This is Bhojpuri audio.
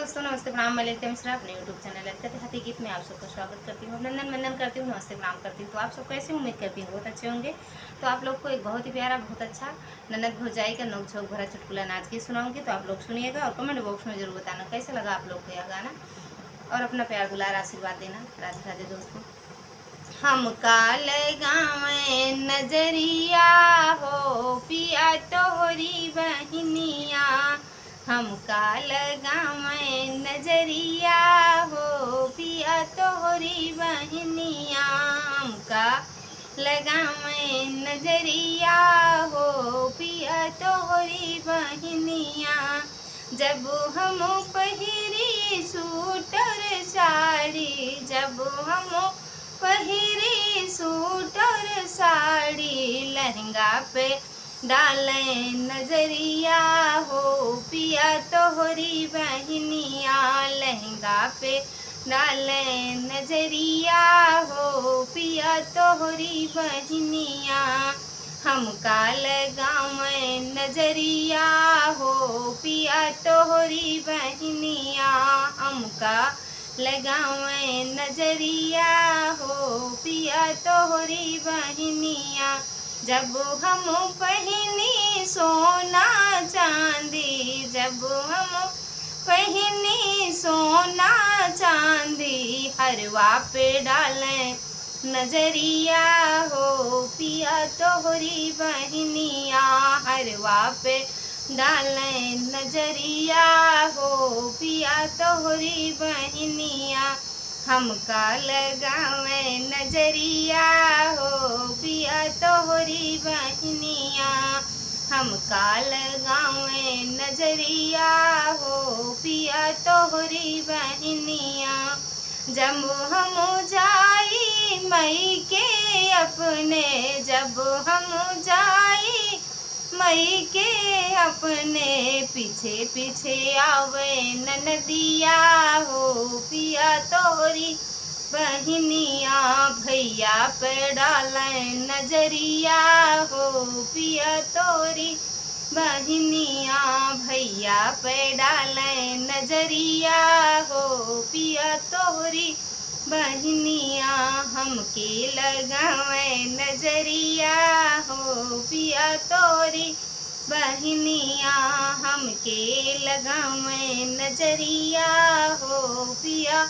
दोस्तों, नमस्ते प्रणाम। मैं ललिता मिश्रा अपने यूट्यूब चैनल ललिता देहाती गीत में आप सबका स्वागत करती हूँ, अभिनंदन वंदन करती हूँ, नमस्ते प्रणाम करती हूँ। तो आप सब कैसे, उम्मीद करती हूँ बहुत अच्छे होंगे। तो आप लोग को एक बहुत ही प्यारा, बहुत अच्छा ननद भौजाई का नोक झोंक भरा चुटकुला नाच के सुनाऊंगी। तो आप लोग सुनिएगा और कमेंट बॉक्स में जरूर बताना कैसा लगा आप लोग को यह गाना, और अपना प्यार दुलार आशीर्वाद देना। राधे राधे दोस्तों। हम काल गावे नजरिया हो पिया तोहरी बहनिया, हम काल गावे नजरिया हो पिया तोहरी बहनिया, हमका लगावे नजरिया हो पिया तोहरी बहनिया। जब हम पहिरी सूट और साड़ी, जब हम पहिरी सूट और साड़ी, लहंगा पे डालें नजरिया हो पिया तोहरी बहनिया, लहंगा पे डालें नजरिया हो पिया तोहरी बहनिया। हमका लगावे नजरिया हो पिया तोहरी बहनिया, हमका लगावे नजरिया हो पिया तोहरी बहनिया। जब हम पहिनी सोना चांदी, जब हम पहिनी सोना चांदी, हरवा पे डालें नजरिया हो पिया तोहरी बहनिया, हरवा पे डालें नजरिया हो पिया तोहरी बहनिया। हमका लगावे नजरिया हो पिया तोहरी बहनिया, हमका लगावे नजरिया हो पिया तोहरी बहनिया। जब हम जाई मई के अपने, जब हम जाई मई के अपने, पीछे पीछे आवे ननदिया हो पिया तोहरी बहनिया, भैया पे डालें नजरिया हो पिया तोहरी बहनिया, भैया पे डालें नजरिया हो पिया तोहरी बहनिया। हमके लगावे नजरिया हो पिया तोहरी बहनिया, हमके लगावे नजरिया हो पिया